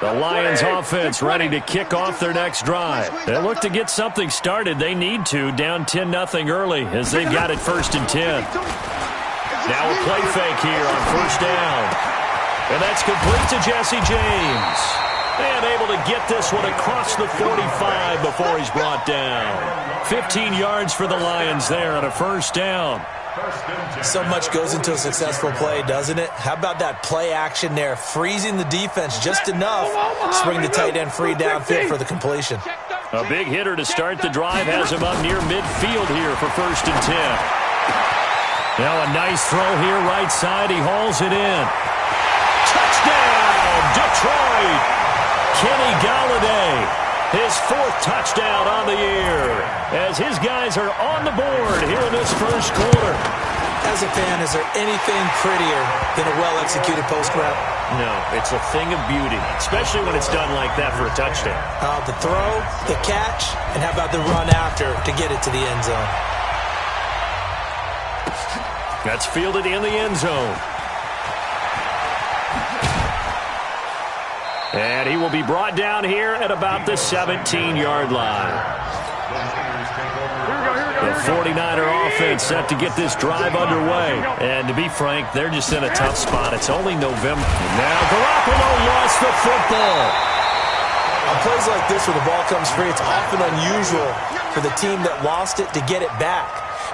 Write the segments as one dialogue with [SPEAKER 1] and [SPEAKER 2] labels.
[SPEAKER 1] The Lions offense ready to kick off their next drive. They look to get something started. They need to, down 10-0 early as they've got it 1st and 10. Now a play fake here on 1st down. And that's complete to Jesse James. And able to get this one across the 45 before he's brought down. 15 yards for the Lions there on a 1st down.
[SPEAKER 2] So much goes into a successful play, doesn't it? How about that play action there, freezing the defense just enough to spring the tight end free downfield for the completion.
[SPEAKER 1] A big hitter to start the drive has him up near midfield here for 1st and 10. Now a nice throw here right side. He hauls it in. Touchdown, Detroit! Kenny Golladay. His 4th touchdown on the year as his guys are on the board here in this 1st quarter.
[SPEAKER 2] As a fan, is there anything prettier than a well-executed post route?
[SPEAKER 1] No, it's a thing of beauty, especially when it's done like that for a touchdown.
[SPEAKER 2] The throw, the catch, and how about the run after to get it to the end zone?
[SPEAKER 1] That's fielded in the end zone. And he will be brought down here at about the 17-yard line. The 49er offense set to get this drive underway. And to be frank, they're just in a tough spot. It's only November. Now Garoppolo lost the football.
[SPEAKER 2] On plays like this where the ball comes free, it's often unusual for the team that lost it to get it back.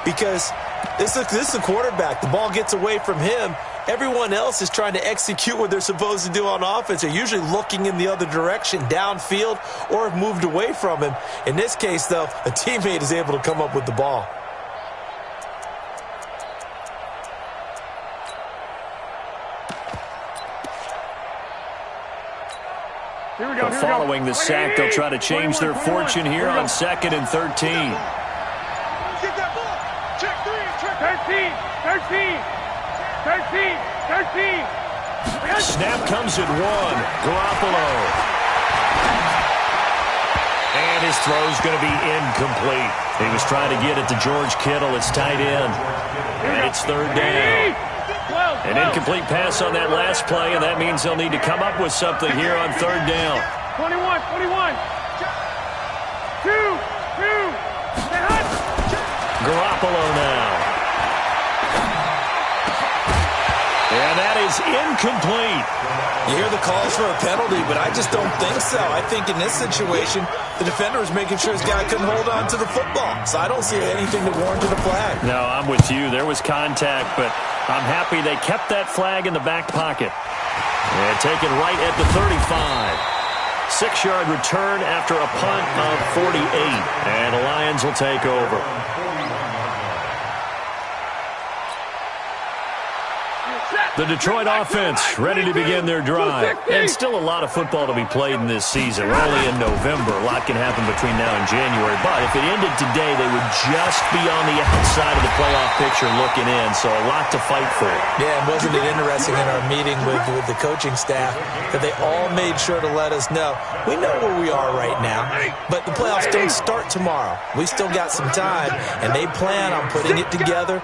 [SPEAKER 2] Because this is the quarterback. The ball gets away from him. Everyone else is trying to execute what they're supposed to do on offense. They're usually looking in the other direction, downfield, or have moved away from him. In this case, though, a teammate is able to come up with the ball.
[SPEAKER 1] Following the sack, they'll try to change their fortune here on 2nd and 13.
[SPEAKER 3] Get that ball. Check 3. 13.
[SPEAKER 1] Snap comes at 1. Garoppolo. And his throw's going to be incomplete. He was trying to get it to George Kittle. It's tight end. And it's 3rd down. An incomplete pass on that last play, and that means they'll need to come up with something here on 3rd down.
[SPEAKER 3] 21. 2.
[SPEAKER 1] Garoppolo now. And that is incomplete.
[SPEAKER 2] You hear the calls for a penalty, but I just don't think so. I think in this situation, the defender was making sure his guy couldn't hold on to the football. So I don't see anything to warrant a flag.
[SPEAKER 1] No, I'm with you. There was contact, but I'm happy they kept that flag in the back pocket. And taken right at the 35. 6-yard return after a punt of 48. And the Lions will take over. The Detroit offense ready to begin their drive. And still a lot of football to be played in this season. We're only in November. A lot can happen between now and January. But if it ended today, they would just be on the outside of the playoff picture looking in. So a lot to fight for.
[SPEAKER 2] Yeah, and wasn't it interesting in our meeting with the coaching staff that they all made sure to let us know, we know where we are right now, but the playoffs don't start tomorrow. We still got some time, and they plan on putting it together,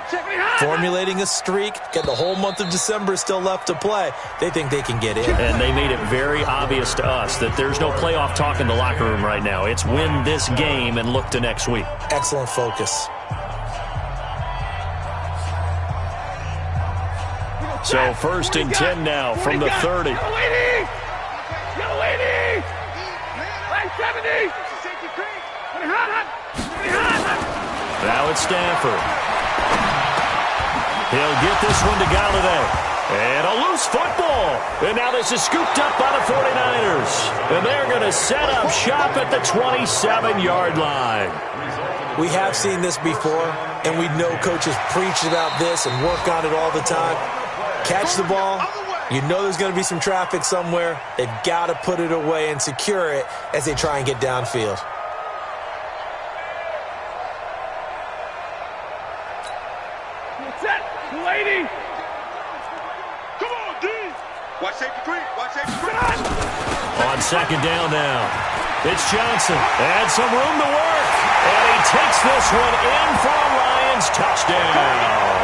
[SPEAKER 2] formulating a streak, get the whole month of December still left to play. They think they can get in.
[SPEAKER 1] And they made it very obvious to us that there's no playoff talk in the locker room right now. It's win this game and look to next week.
[SPEAKER 2] Excellent focus.
[SPEAKER 1] So 1st and 10 now from the 30.
[SPEAKER 3] Yellow lady! Line 70!
[SPEAKER 1] Now it's Stafford. He'll get this one to Golladay. And a loose football. And now this is scooped up by the 49ers. And they're going to set up shop at the 27-yard line.
[SPEAKER 2] We have seen this before, and we know coaches preach about this and work on it all the time. Catch the ball. You know there's going to be some traffic somewhere. They've got to put it away and secure it as they try and get downfield.
[SPEAKER 3] Set, lady. Come on, D. Watch safety green.
[SPEAKER 1] On 2nd down now. It's Johnson. And some room to work. And he takes this one in for a Lions touchdown.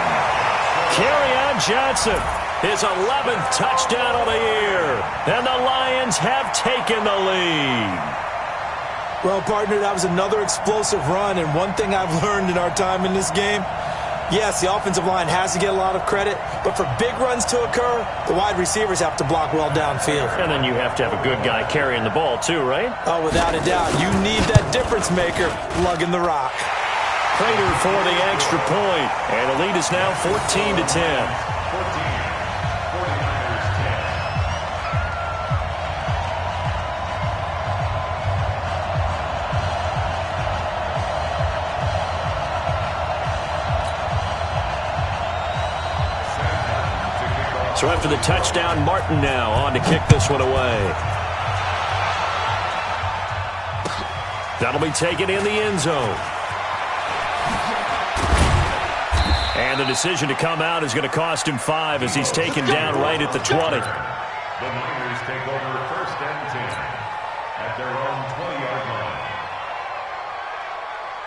[SPEAKER 1] Kerryon Johnson, his 11th touchdown of the year. And the Lions have taken the lead.
[SPEAKER 2] Well, partner, that was another explosive run, and one thing I've learned in our time in this game, yes, the offensive line has to get a lot of credit, but for big runs to occur, the wide receivers have to block well downfield.
[SPEAKER 1] And then you have to have a good guy carrying the ball too, right?
[SPEAKER 2] Oh, without a doubt. You need that difference maker lugging the rock.
[SPEAKER 1] Prater for the extra point, and the lead is now 14-10. So after the touchdown, Martin now on to kick this one away. That'll be taken in the end zone. And the decision to come out is going to cost him 5 as he's taken down right at the 20.
[SPEAKER 4] The Niners take over 1st and 10 at their own 20-yard line.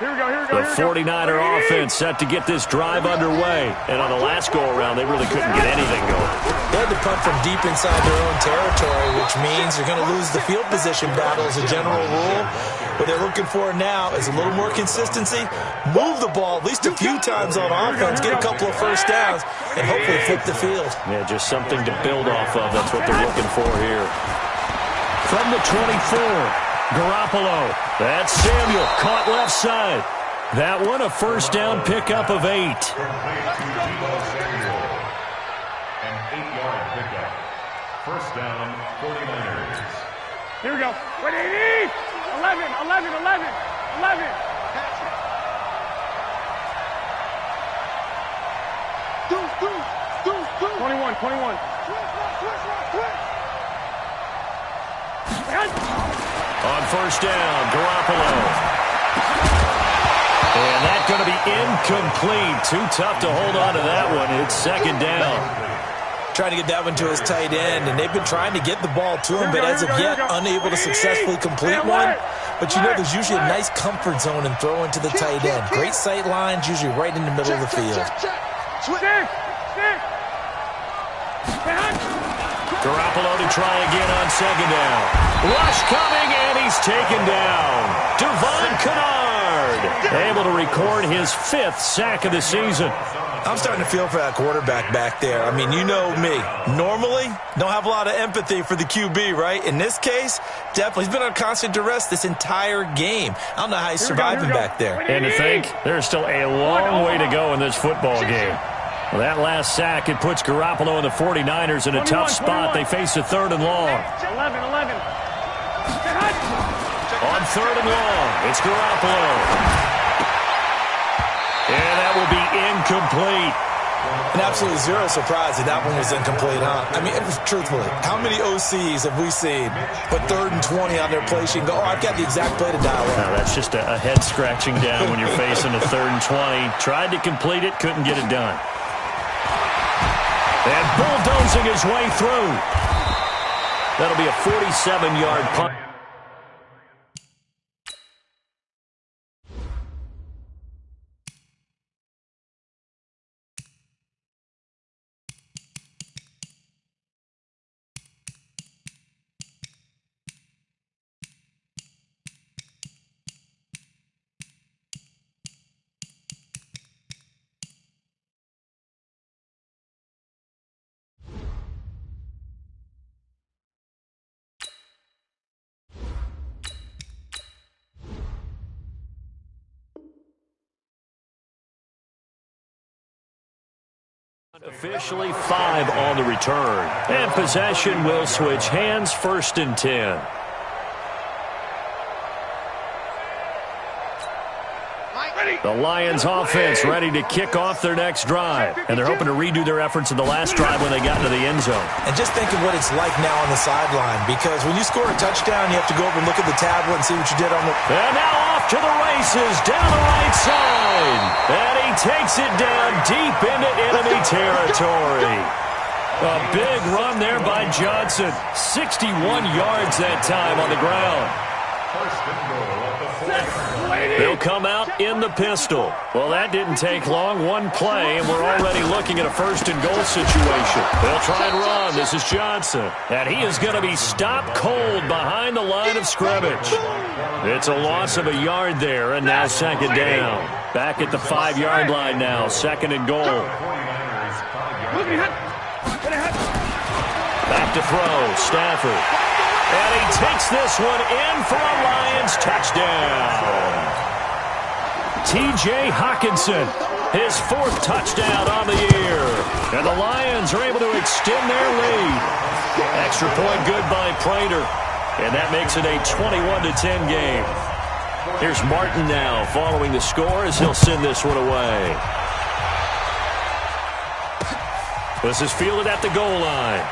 [SPEAKER 3] Here we go.
[SPEAKER 1] The 49er offense set to get this drive underway. And on the last go-around, they really couldn't get anything going.
[SPEAKER 2] They had to punt from deep inside their own territory, which means they're going to lose the field position battle as a general rule. What they're looking for now is a little more consistency, move the ball at least a few times on offense, get a couple of first downs, and hopefully flip the field.
[SPEAKER 1] Yeah, just something to build off of. That's what they're looking for here. From the 24. Garoppolo. That's Samuel. Caught left side. That one a first down pickup of 8.
[SPEAKER 4] An 8-yard pickup. First down, 49ers.
[SPEAKER 3] Here we go. 180. 11. 21.
[SPEAKER 1] On first down, Garoppolo. And that's going to be incomplete. Too tough to hold on to that one. It's 2nd down.
[SPEAKER 2] Trying to get that one to his tight end, and they've been trying to get the ball to him, but as of yet, unable to successfully complete one. But you know, there's usually a nice comfort zone in throwing to the tight end. Great sight lines, usually right in the middle of the field.
[SPEAKER 1] Garoppolo to try again on 2nd down. Rush coming, and he's taken down. Devon Kennard able to record his 5th sack of the season.
[SPEAKER 2] I'm starting to feel for that quarterback back there. I mean, you know me. Normally, don't have a lot of empathy for the QB, right? In this case, definitely. He's been on constant duress this entire game. I don't know how he's surviving back there.
[SPEAKER 1] And to think, there's still a long way to go in this football game. Well, that last sack, it puts Garoppolo and the 49ers in a tough spot. They face a 3rd and long.
[SPEAKER 3] 11.
[SPEAKER 1] On 3rd and long, it's Garoppolo. And that will be incomplete.
[SPEAKER 2] An absolute zero surprise that one was incomplete, huh? I mean, truthfully, how many OCs have we seen put 3rd and 20 on their play sheet and go, oh, I've got the exact play to dial up?
[SPEAKER 1] No, that's just a head scratching down when you're facing a 3rd and 20. Tried to complete it, couldn't get it done. And bulldozing his way through. That'll be a 47-yard punt. Officially 5 on the return. And possession will switch hands, 1st and 10. The Lions offense ready to kick off their next drive. And they're hoping to redo their efforts in the last drive when they got into the end zone.
[SPEAKER 2] And just think of what it's like now on the sideline, because when you score a touchdown, you have to go over and look at the tablet and see what you did on the...
[SPEAKER 1] And now off to the races, down the right side. And he takes it down deep into enemy territory. A big run there by Johnson. 61 yards that time on the ground.
[SPEAKER 4] First and goal at the 4-yard line.
[SPEAKER 1] They'll come out in the pistol. Well, that didn't take long. One play, and we're already looking at a first and goal situation. They'll try and run. This is Johnson. And he is going to be stopped cold behind the line of scrimmage. It's a loss of a yard there, and now second down. Back at the 5-yard line now, second and goal. Back to throw, Stafford. And he takes this one in for a Lions touchdown. T.J. Hockenson, his 4th touchdown on the year. And the Lions are able to extend their lead. Extra point good by Prater. And that makes it a 21-10 game. Here's Martin now following the score as he'll send this one away. This is fielded at the goal line.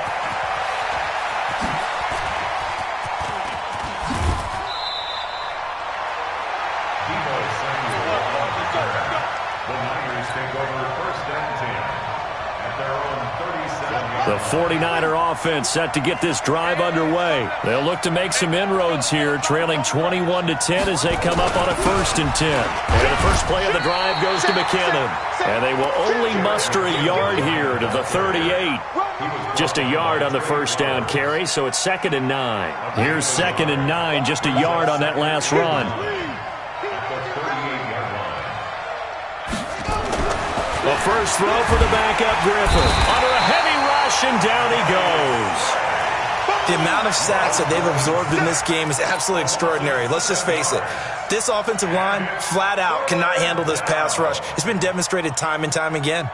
[SPEAKER 1] The 49er offense set to get this drive underway. They'll look to make some inroads here, trailing 21-10 as they come up on a 1st and 10. And the first play of the drive goes to McKinnon. And they will only muster a yard here to the 38. Just a yard on the first down carry, so it's 2nd and 9. Here's 2nd and 9, just a yard on that last run. The first throw for the backup Griffin. Under a heavy rush, and down he goes.
[SPEAKER 2] The amount of sacks that they've absorbed in this game is absolutely extraordinary. Let's just face it. This offensive line, flat out, cannot handle this pass rush. It's been demonstrated time and time again.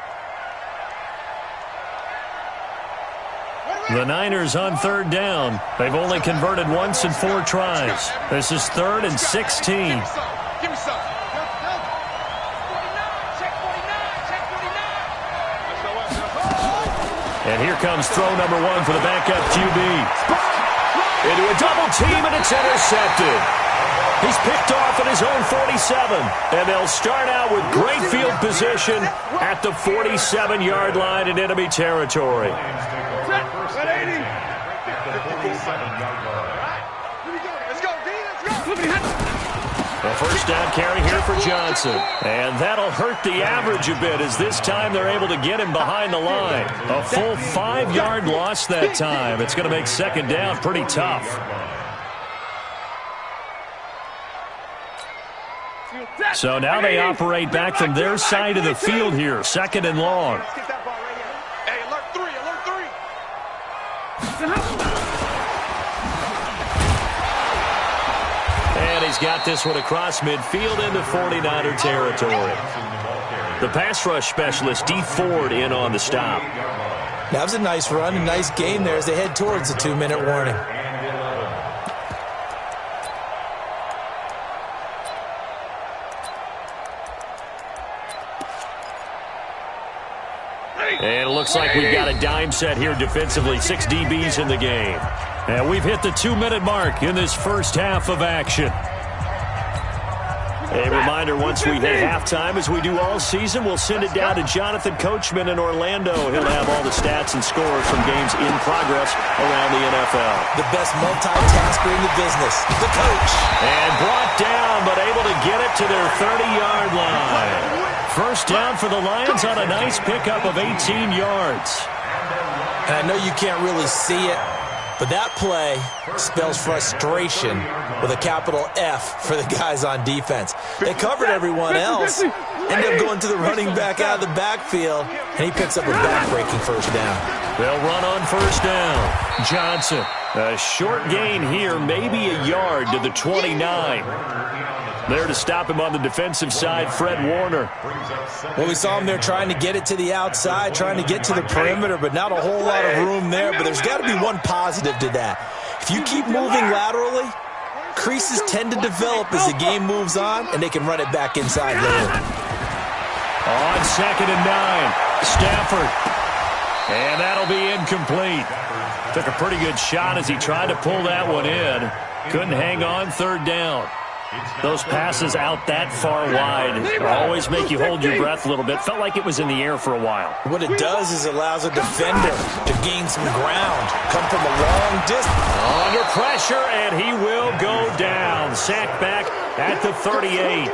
[SPEAKER 1] The Niners on 3rd down. They've only converted once in 4 tries. This is 3rd and 16.
[SPEAKER 3] Give me some.
[SPEAKER 1] And here comes throw number 1 for the backup QB. Into a double team, and it's intercepted. He's picked off at his own 47. And they'll start out with great field position at the 47-yard line in enemy territory. A first down carry here for Johnson. And that'll hurt the average a bit as this time they're able to get him behind the line. A full 5-yard loss that time. It's going to make second down pretty tough. So now they operate back from their side of the field here. 2nd and long.
[SPEAKER 3] Hey, alert 3, alert 3.
[SPEAKER 1] And he's got this one across midfield into 49er territory. The pass rush specialist, D. Ford, in on the stop.
[SPEAKER 2] That was a nice run, a nice gain there as they head towards the 2-minute warning.
[SPEAKER 1] And it looks like we've got a dime set here defensively. 6 DBs in the game. And we've hit the 2-minute mark in this first half of action. A reminder, once we hit halftime, as we do all season, we'll send it down to Jonathan Coachman in Orlando. He'll have all the stats and scores from games in progress around the NFL.
[SPEAKER 2] The best multitasker in the business, the coach.
[SPEAKER 1] And brought down, but able to get it to their 30-yard line. First down for the Lions on a nice pickup of 18 yards.
[SPEAKER 2] And I know you can't really see it, but that play spells frustration with a capital F for the guys on defense. They covered everyone else, end up going to the running back out of the backfield, and he picks up a back-breaking first down.
[SPEAKER 1] They'll run on first down. Johnson, a short gain here, maybe a yard to the 29. There to stop him on the defensive side, Fred Warner.
[SPEAKER 2] Well, we saw him there trying to get it to the outside, trying to get to the perimeter, but not a whole lot of room there. But there's got to be one positive to that. If you keep moving laterally, creases tend to develop as the game moves on, and they can run it back inside later.
[SPEAKER 1] On 2nd and 9, Stafford. And that'll be incomplete. Took a pretty good shot as he tried to pull that one in. Couldn't hang on 3rd down. Those passes out that far wide always make you hold your breath a little bit. Felt like it was in the air for a while.
[SPEAKER 2] What it does is it allows a defender to gain some ground, come from a long distance.
[SPEAKER 1] Under pressure, and he will go down. Sacked back at the 38.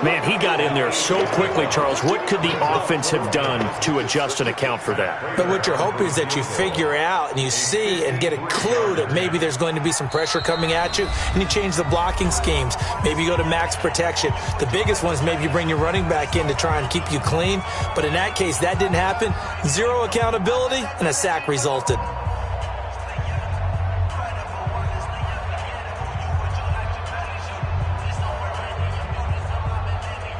[SPEAKER 1] Man, he got in there so quickly, Charles. What could the offense have done to adjust and account for that?
[SPEAKER 2] But what you're hoping is that you figure out and you see and get a clue that maybe there's going to be some pressure coming at you, and you change the blocking schemes. Maybe you go to max protection. The biggest one is maybe you bring your running back in to try and keep you clean. But in that case, that didn't happen. Zero accountability, and a sack resulted.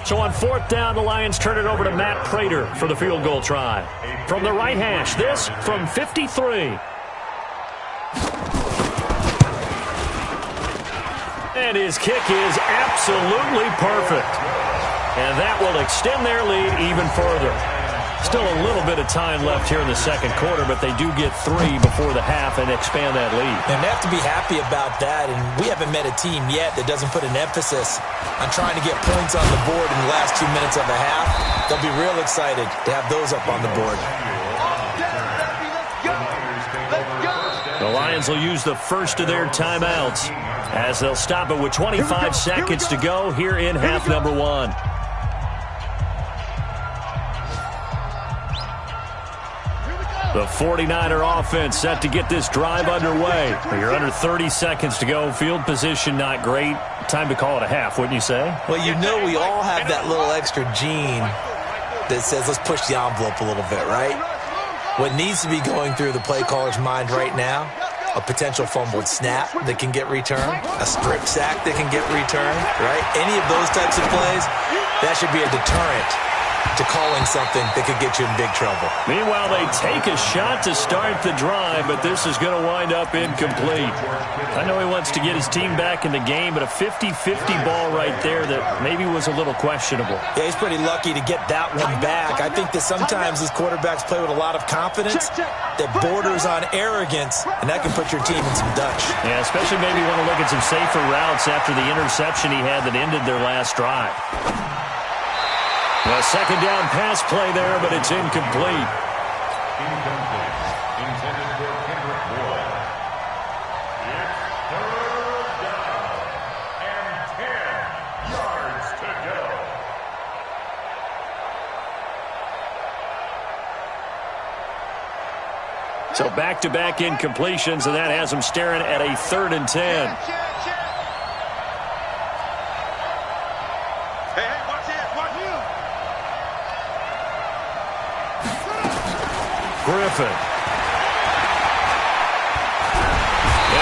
[SPEAKER 1] So on 4th down, the Lions turn it over to Matt Prater for the field goal try. From the right hash, this from 53. And his kick is absolutely perfect. And that will extend their lead even further. Still a little bit of time left here in the second quarter, but they do get 3 before the half and expand that lead.
[SPEAKER 2] And they have to be happy about that, and we haven't met a team yet that doesn't put an emphasis on trying to get points on the board in the last 2 minutes of the half. They'll be real excited to have those up on the board.
[SPEAKER 1] The Lions will use the first of their timeouts as they'll stop it with 25 seconds to go here in half number 1. The 49er offense set to get this drive underway. You're under 30 seconds to go. Field position not great. Time to call it a half, wouldn't you say?
[SPEAKER 2] Well, you know we all have that little extra gene that says let's push the envelope a little bit, right? What needs to be going through the play caller's mind right now, a potential fumbled snap that can get returned, a strip sack that can get returned, right? Any of those types of plays, that should be a deterrent to calling something that could get you in big trouble.
[SPEAKER 1] Meanwhile, they take a shot to start the drive, but this is going to wind up incomplete. I know he wants to get his team back in the game, but a 50-50 ball right there that maybe was a little questionable.
[SPEAKER 2] Yeah, he's pretty lucky to get that one back. I think that sometimes these quarterbacks play with a lot of confidence that borders on arrogance, and that can put your team in some Dutch.
[SPEAKER 1] Yeah, especially maybe want to look at some safer routes after the interception he had that ended their last drive. A second down pass play there, but it's incomplete.
[SPEAKER 4] Incomplete. Intended for Kendrick Boyd. It's 3rd down and 10 yards to go.
[SPEAKER 1] So back-to-back incompletions, and that has them staring at a 3rd and 10. Griffin. And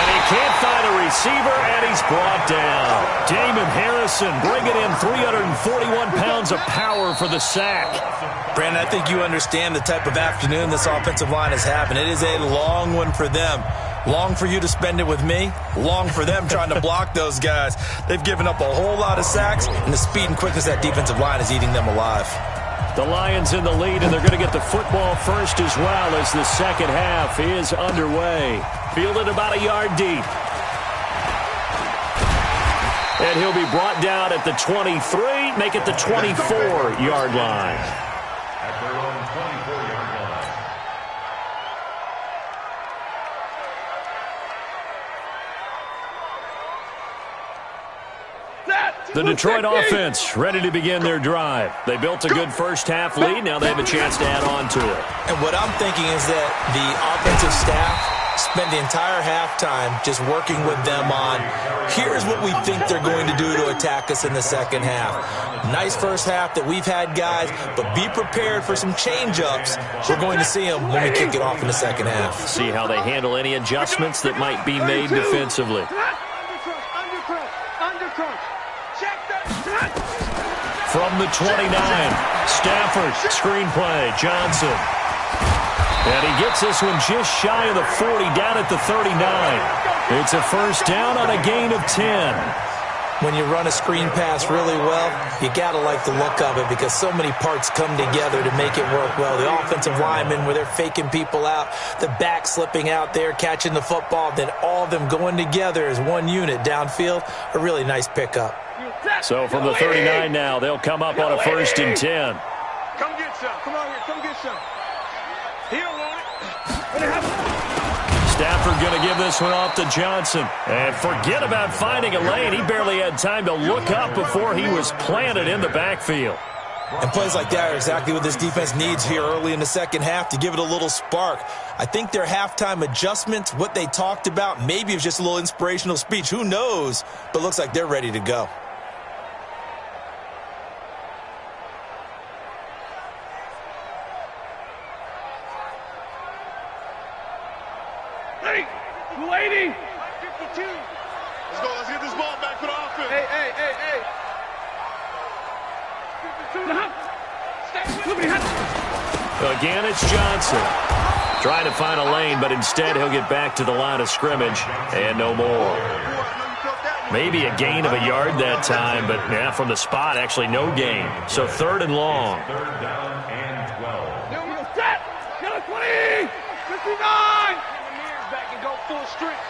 [SPEAKER 1] he can't find a receiver, and he's brought down. Damon Harrison bringing in 341 pounds of power for the sack.
[SPEAKER 2] Brandon, I think you understand the type of afternoon this offensive line is having. It is a long one for them. Long for you to spend it with me. Long for them trying to block those guys. They've given up a whole lot of sacks, and the speed and quickness of that defensive line is eating them alive.
[SPEAKER 1] The Lions in the lead, and they're going to get the football first as well as the second half is underway. Fielded about a yard deep. And he'll be brought down at the 23, make it the 24-yard line.
[SPEAKER 4] At their own 24-yard line.
[SPEAKER 1] The Detroit offense ready to begin their drive. They built a good first-half lead. Now they have a chance to add on to it.
[SPEAKER 2] And what I'm thinking is that the offensive staff spend the entire halftime just working with them on, here's what we think they're going to do to attack us in the second half. Nice first half that we've had, guys, but be prepared for some change-ups. We're going to see them when we kick it off in the second half.
[SPEAKER 1] See how they handle any adjustments that might be made defensively. From the 29, Stafford, screenplay, Johnson. And he gets this one just shy of the 40, down at the 39. It's a first down on a gain of 10.
[SPEAKER 2] When you run a screen pass really well, you got to like the look of it because so many parts come together to make it work well. The offensive linemen, where they're faking people out, the back slipping out there, catching the football, then all of them going together as one unit downfield, a really nice pickup.
[SPEAKER 1] So from the 39 now, they'll come up on a 1st and 10.
[SPEAKER 3] Come get some. Come on here. Come get some. He don't want it.
[SPEAKER 1] Stafford going to give this one off to Johnson. And forget about finding a lane. He barely had time to look up before he was planted in the backfield.
[SPEAKER 2] And plays like that are exactly what this defense needs here early in the second half to give it a little spark. I think their halftime adjustments, what they talked about, maybe it was just a little inspirational speech. Who knows? But looks like they're ready to go.
[SPEAKER 3] Hey, 280. 52. Let's go. Let's get this ball back for the offense. Hey.
[SPEAKER 1] Again, it's Johnson. Trying to find a lane, but instead he'll get back to the line of scrimmage and no more. Maybe a gain of a yard that time, but yeah, from the spot, actually no gain. So 3rd and long.
[SPEAKER 4] 3rd down and 12.
[SPEAKER 3] Set. Get a 20. 59. Back and go full strength.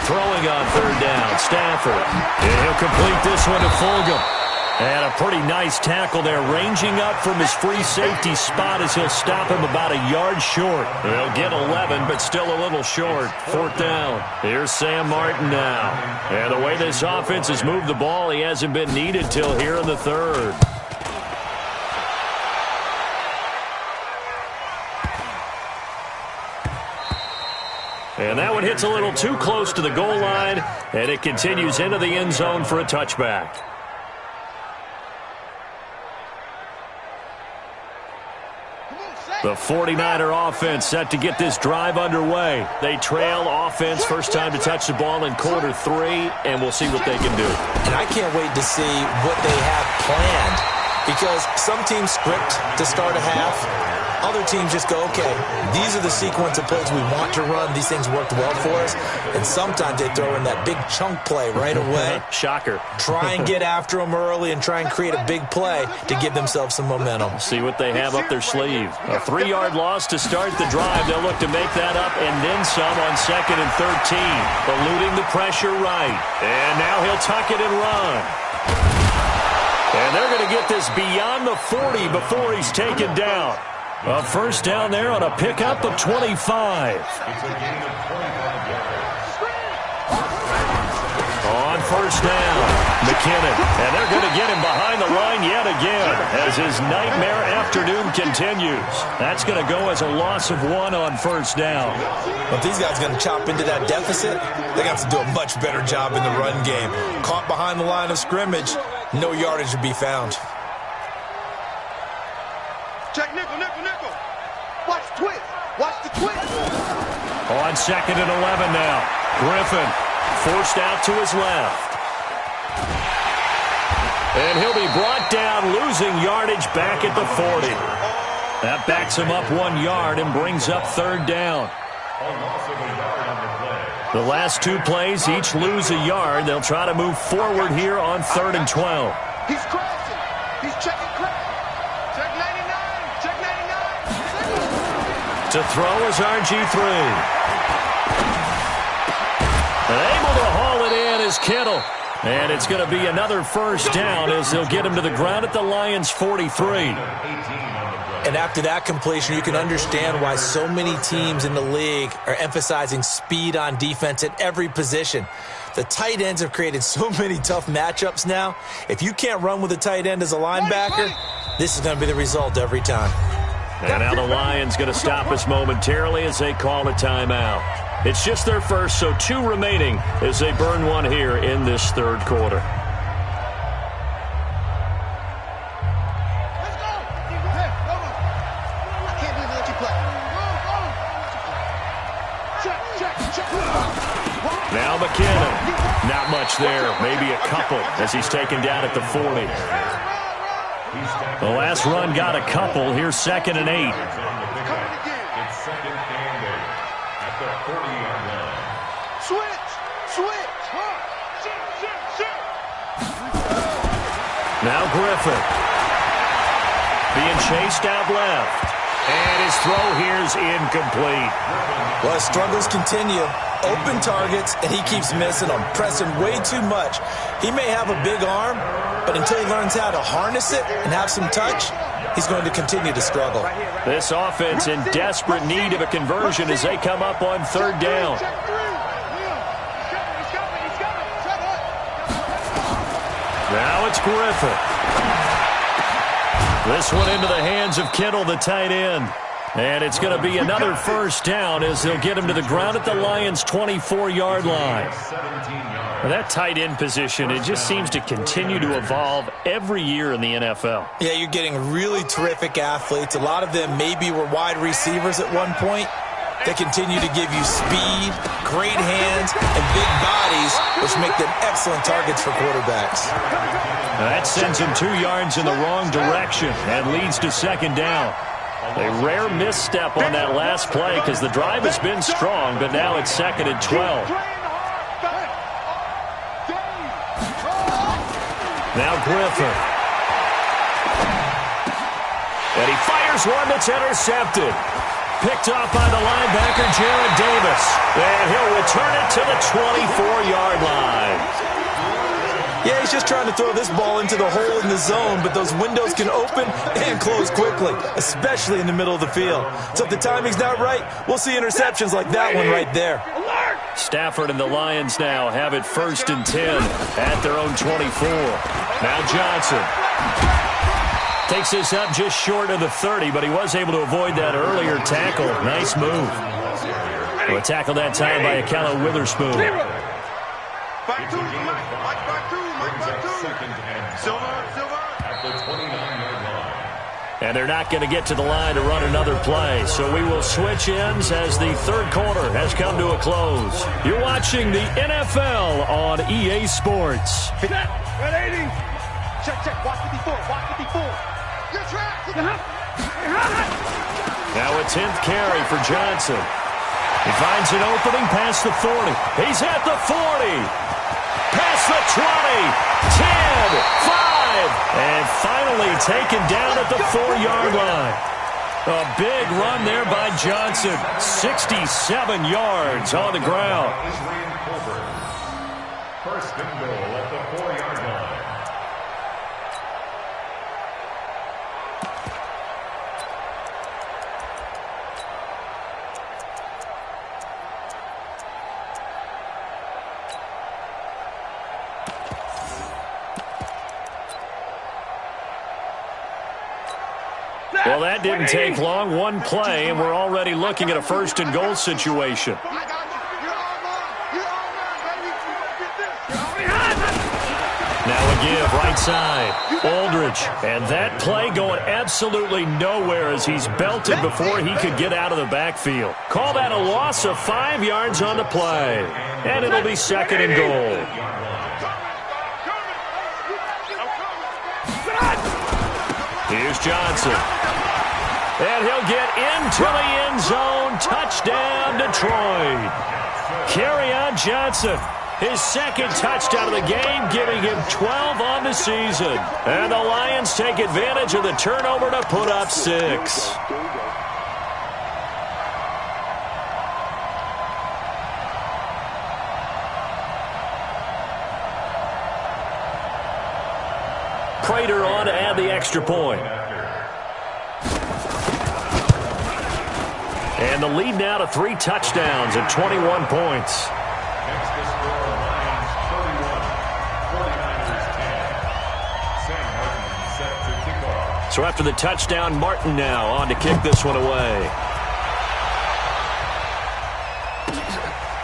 [SPEAKER 1] Throwing on 3rd down, Stafford. And he'll complete this one to Fulgham. And a pretty nice tackle there, ranging up from his free safety spot as he'll stop him about a yard short. They'll get 11, but still a little short. 4th down. Here's Sam Martin now. And the way this offense has moved the ball, he hasn't been needed till here in the 3rd. And that one hits a little too close to the goal line, and it continues into the end zone for a touchback. The 49er offense set to get this drive underway. They trail offense, first time to touch the ball in quarter 3, and we'll see what they can do.
[SPEAKER 2] And I can't wait to see what they have planned because some teams script to start a half. Other teams just go, okay, these are the sequence of plays we want to run. These things worked well for us. And sometimes they throw in that big chunk play right away.
[SPEAKER 1] Shocker.
[SPEAKER 2] Try and get after them early and try and create a big play to give themselves some momentum.
[SPEAKER 1] See what they have up their sleeve. A 3-yard loss to start the drive. They'll look to make that up and then some on 2nd and 13. Eluding the pressure right. And now he'll tuck it and run. And they're going to get this beyond the 40 before he's taken down. A 1st down there on a pickup of 25.
[SPEAKER 4] It's a gain of 25 yards.
[SPEAKER 1] On 1st down, McKinnon. And they're going to get him behind the line yet again as his nightmare afternoon continues. That's going to go as a loss of 1 on 1st down.
[SPEAKER 2] If these guys are going to chop into that deficit, they got to do a much better job in the run game. Caught behind the line of scrimmage, no yardage to be found.
[SPEAKER 3] Check nickel. Watch the twist. Watch the twist.
[SPEAKER 1] On 2nd and 11 now. Griffin forced out to his left. And he'll be brought down, losing yardage back at the 40. That backs him up 1 yard and brings up 3rd down. The last 2 plays each lose a yard. They'll try to move forward here on 3rd and 12.
[SPEAKER 3] He's crashing. He's checking crash. Check 99. Check 99.
[SPEAKER 1] To throw is RG3. Able to haul it in is Kittle. And it's going to be another 1st down as they'll get him to the ground at the Lions' 43.
[SPEAKER 2] And after that completion, you can understand why so many teams in the league are emphasizing speed on defense at every position. The tight ends have created so many tough matchups now. If you can't run with a tight end as a linebacker, this is going to be the result every time.
[SPEAKER 1] And now the Lions going to stop us momentarily as they call a timeout. It's just their first, so 2 remaining as they burn 1 here in this 3rd quarter. Now McKinnon. Not much there. Maybe a couple as he's taken down at the 40. The last run got a couple. Here's 2nd and 8.
[SPEAKER 4] It's 2nd and 8 at the 40-yard line.
[SPEAKER 3] Switch.
[SPEAKER 1] Now Griffin. Being chased out left. And his throw here is incomplete.
[SPEAKER 2] Well, his struggles continue. Open targets, and he keeps missing them, pressing way too much. He may have a big arm, but until he learns how to harness it and have some touch, he's going to continue to struggle.
[SPEAKER 1] This offense in desperate need of a conversion as they come up on third down. Now it's Griffin. This one into the hands of Kittle, the tight end. And it's going to be another first down as they'll get him to the ground at the Lions' 24-yard line. Well, that tight end position, it just seems to continue to evolve every year in the NFL.
[SPEAKER 2] Yeah, you're getting really terrific athletes. A lot of them maybe were wide receivers at one point. They continue to give you speed, great hands, and big bodies, which make them excellent targets for quarterbacks.
[SPEAKER 1] That sends him 2 yards in the wrong direction and leads to second down. A rare misstep on that last play because the drive has been strong, but now it's second and 12. Now Griffin. And he fires one that's intercepted. Picked off by the linebacker, Jared Davis. And he'll return it to the 24-yard line.
[SPEAKER 2] Yeah, he's just trying to throw this ball into the hole in the zone, but those windows can open and close quickly, especially in the middle of the field. So if the timing's not right, we'll see interceptions like that one right there.
[SPEAKER 1] Stafford and the Lions now have it 1st and 10 at their own 24. Now Johnson. Takes this up just short of the 30, but he was able to avoid that earlier tackle. Nice move. A tackle that time by Akello Witherspoon.
[SPEAKER 3] Back two, Mike, back two. Silver.
[SPEAKER 4] At the 29-yard line.
[SPEAKER 1] And they're not going to get to the line to run another play. So we will switch ends as the third quarter has come to a close. You're watching the NFL on EA Sports.
[SPEAKER 3] Set. 180. Check. Watch 54. You're trapped.
[SPEAKER 1] Now a 10th carry for Johnson. He finds an opening past the 40. He's at the 40. Past the 20. 10. 5. And finally taken down at the 4-yard line. A big run there by Johnson. 67 yards on the ground.
[SPEAKER 4] First and goal at the 4-yard line.
[SPEAKER 1] Well, that didn't take long. One play, and we're already looking at a 1st and goal situation. Now a give, right side. Aldridge. And that play going absolutely nowhere as he's belted before he could get out of the backfield. Call that a loss of 5 yards on the play. And it'll be 2nd and goal. Here's Johnson. And he'll get into the end zone. Touchdown, Detroit. Kerryon Johnson. His 2nd touchdown of the game, giving him 12 on the season. And the Lions take advantage of the turnover to put up 6. Prater on to add the extra point. And the lead now to 3 touchdowns and 21 points.
[SPEAKER 4] Next to score, Lions 31, 49ers 10. Sam Martin set to kick off.
[SPEAKER 1] So after the touchdown, Martin now on to kick this one away.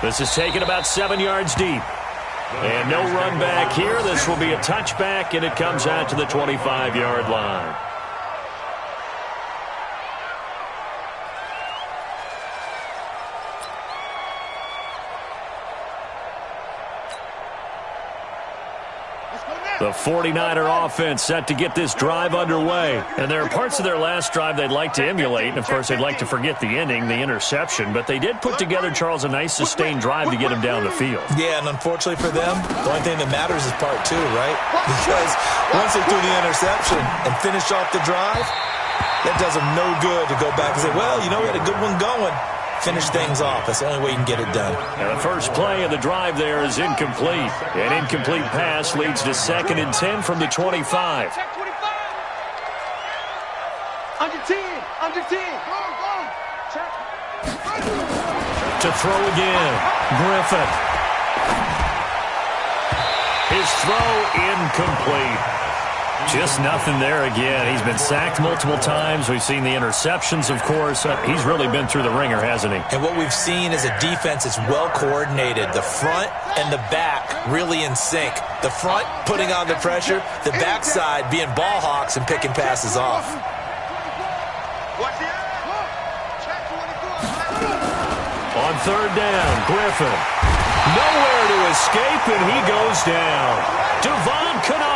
[SPEAKER 1] This is taken about 7 yards deep. And no run back here. This will be a touchback, and it comes out to the 25-yard line. The 49er offense set to get this drive underway. And there are parts of their last drive they'd like to emulate. And, of course, they'd like to forget the ending, the interception. But they did put together, Charles, a nice sustained drive to get him down the field.
[SPEAKER 2] Yeah, and unfortunately for them, the only thing that matters is part two, right? Because once they threw the interception and finished off the drive, that does them no good to go back and say, well, you know, we had a good one going. Finish things off. That's the only way you can get it done.
[SPEAKER 1] And the first play of the drive there is incomplete. An incomplete pass leads to 2nd and 10 from the 25.
[SPEAKER 3] Check 25. Under 10. Under 10. Go, go. Check.
[SPEAKER 1] To throw again. Griffin. His throw incomplete. Just nothing there again. He's been sacked multiple times. We've seen the interceptions, of course. He's really been through the ringer, hasn't he?
[SPEAKER 2] And what we've seen is a defense that's well coordinated. The front and the back really in sync. The front putting on the pressure. The backside being ball hawks and picking passes off.
[SPEAKER 1] On 3rd down, Griffin. Nowhere to escape, and he goes down. Devon Kennard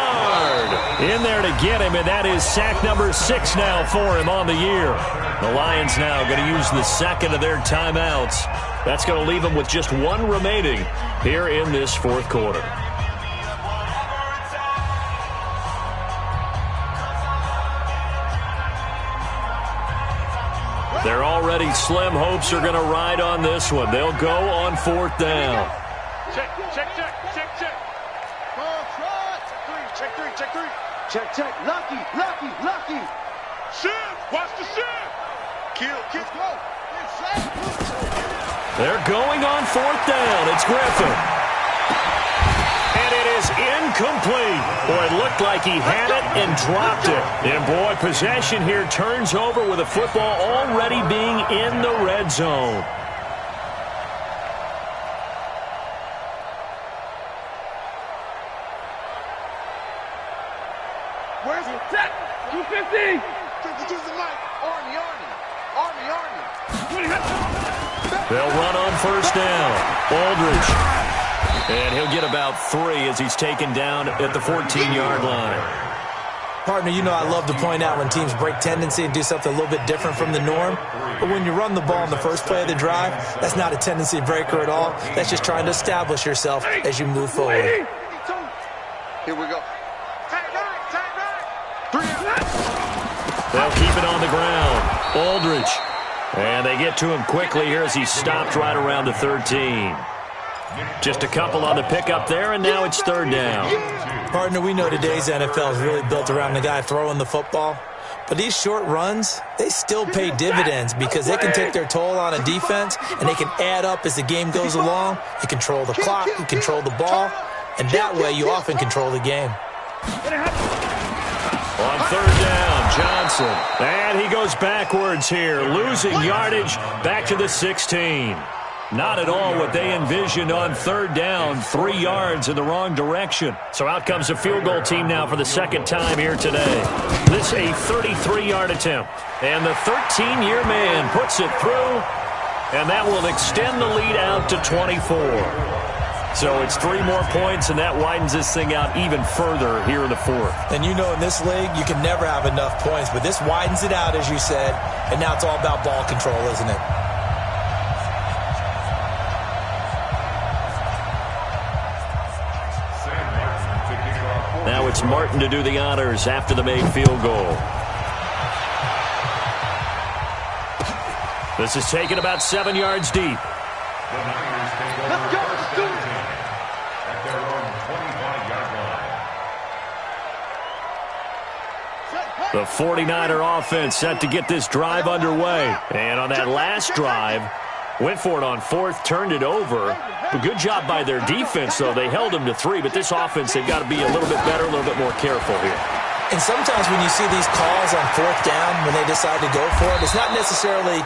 [SPEAKER 1] in there to get him, and that is sack number 6 now for him on the year. The Lions now going to use the second of their timeouts. That's going to leave them with just one remaining here in this 4th quarter. They're already slim hopes are going to ride on this one. They'll go on 4th down.
[SPEAKER 3] Check, check, check, check, check. Check 3, check 3. Check, check. Lucky, lucky, lucky. Shift. Watch the shift. Kill, kill. Go.
[SPEAKER 1] They're going on 4th down. It's Griffin. And it is incomplete. Boy, it looked like he had it and dropped it. And, boy, possession here turns over with the football already being in the red zone.
[SPEAKER 3] Where's the tech? 250. Choose the light. Army, Army. Army, Army.
[SPEAKER 1] They'll run on 1st down. Aldridge. And he'll get about 3 as he's taken down at the 14-yard line.
[SPEAKER 2] Partner, you know I love to point out when teams break tendency and do something a little bit different from the norm. But when you run the ball in the first play of the drive, that's not a tendency breaker at all. That's just trying to establish yourself as you move forward.
[SPEAKER 3] Here we go. Tight right. 3.
[SPEAKER 1] They'll keep it on the ground. Aldridge. And they get to him quickly here as he's stopped right around the 13. Just a couple on the pickup there, and now it's 3rd down.
[SPEAKER 2] Partner, we know today's NFL is really built around the guy throwing the football. But these short runs, they still pay dividends because they can take their toll on a defense, and they can add up as the game goes along. You control the clock, you control the ball, and that way you often control the game.
[SPEAKER 1] On 3rd down, Johnson. And he goes backwards here, losing yardage back to the 16. Not at all what they envisioned on 3rd down, 3 yards in the wrong direction. So out comes a field goal team now for the 2nd time here today. This a 33-yard attempt. And the 13-year man puts it through, and that will extend the lead out to 24. So it's 3 more points, and that widens this thing out even further here in the 4th.
[SPEAKER 2] And you know in this league, you can never have enough points, but this widens it out, as you said, and now it's all about ball control, isn't it?
[SPEAKER 1] Now it's Martin to do the honors after the made field goal. This is taken about 7 yards deep.
[SPEAKER 4] The Niners take over
[SPEAKER 3] Let's go.
[SPEAKER 4] first down at their own 25-yard line.
[SPEAKER 1] The 49er offense set to get this drive underway. And on that last drive, went for it on 4th, turned it over. A good job by their defense, though. They held them to 3, but this offense, they've got to be a little bit better, a little bit more careful here.
[SPEAKER 2] And sometimes when you see these calls on 4th down, when they decide to go for it, it's not necessarily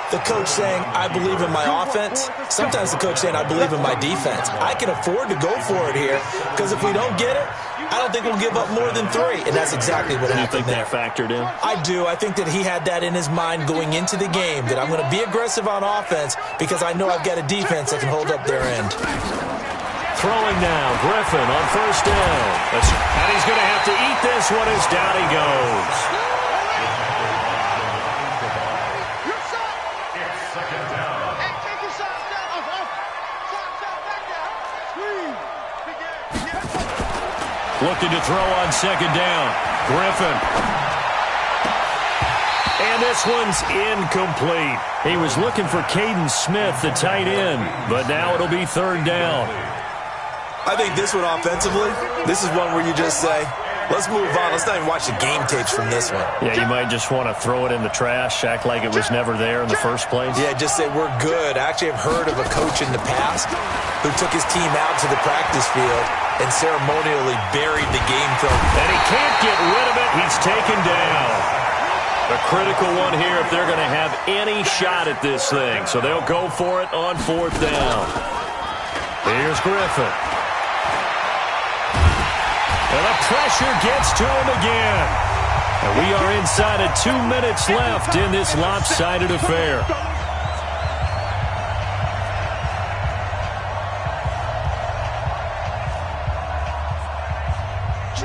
[SPEAKER 2] the coach saying, I believe in my offense. Sometimes the coach saying, I believe in my defense. I can afford to go for it here, because if we don't get it, I don't think we'll give up more than 3, and that's exactly what happened there.
[SPEAKER 1] You think that factored in?
[SPEAKER 2] I do. I think that he had that in his mind going into the game, that I'm going to be aggressive on offense because I know I've got a defense that can hold up their end.
[SPEAKER 1] throwing now. Griffin on first down. And he's going to have to eat this one as down he goes.
[SPEAKER 4] It's second down.
[SPEAKER 1] Looking to throw on second down. Griffin. And this one's incomplete. He was looking for Caden Smith, the tight end, but now it'll be third down.
[SPEAKER 2] I think this one offensively, this is one where you just say, let's move on. Let's not even watch the game tapes from this one.
[SPEAKER 1] Yeah, you might just want to throw it in the trash, act like it was never there in the first place.
[SPEAKER 2] Yeah, just say we're good. I actually have heard of a coach in the past who took his team out to the practice field and ceremonially buried the game film.
[SPEAKER 1] And he can't get rid of it. He's taken down. A critical one here if they're going to have any shot at this thing. So they'll go for it on fourth down. Here's Griffin. And the pressure gets to him again. And we are inside of 2 minutes left in this lopsided affair.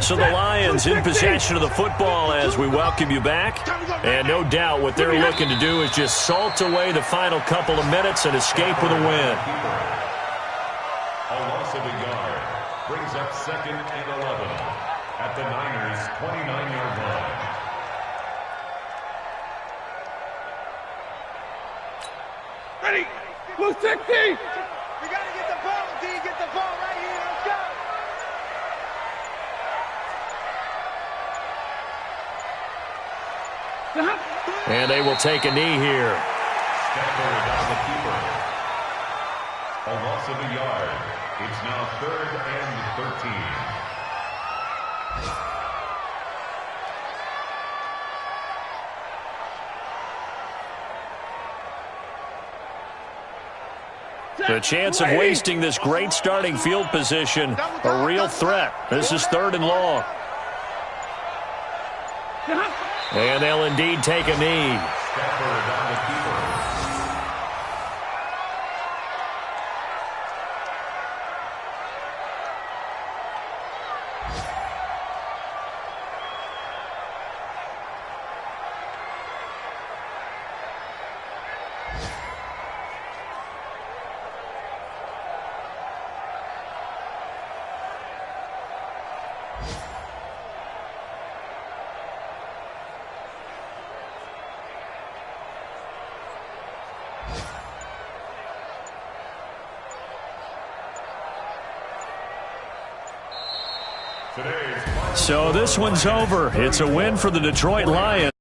[SPEAKER 1] So the Lions in possession of the football as we welcome you back. And no doubt what they're looking to do is just salt away the final couple of minutes and escape with a win.
[SPEAKER 4] A loss of a yard brings up second and 11 at the Niners' 29-yard line.
[SPEAKER 3] Ready? Blue 60. We got to get the ball, D. Get the ball right here. Let's go.
[SPEAKER 1] And they will take a knee here.
[SPEAKER 4] Step forward down the keeper. A loss of a yard. It's now third and 13.
[SPEAKER 1] The chance of wasting this great starting field position, a real threat. This is third and long. And they'll indeed take a knee.
[SPEAKER 4] Step forward down the keeper.
[SPEAKER 1] So this one's over. It's a win for the Detroit Lions.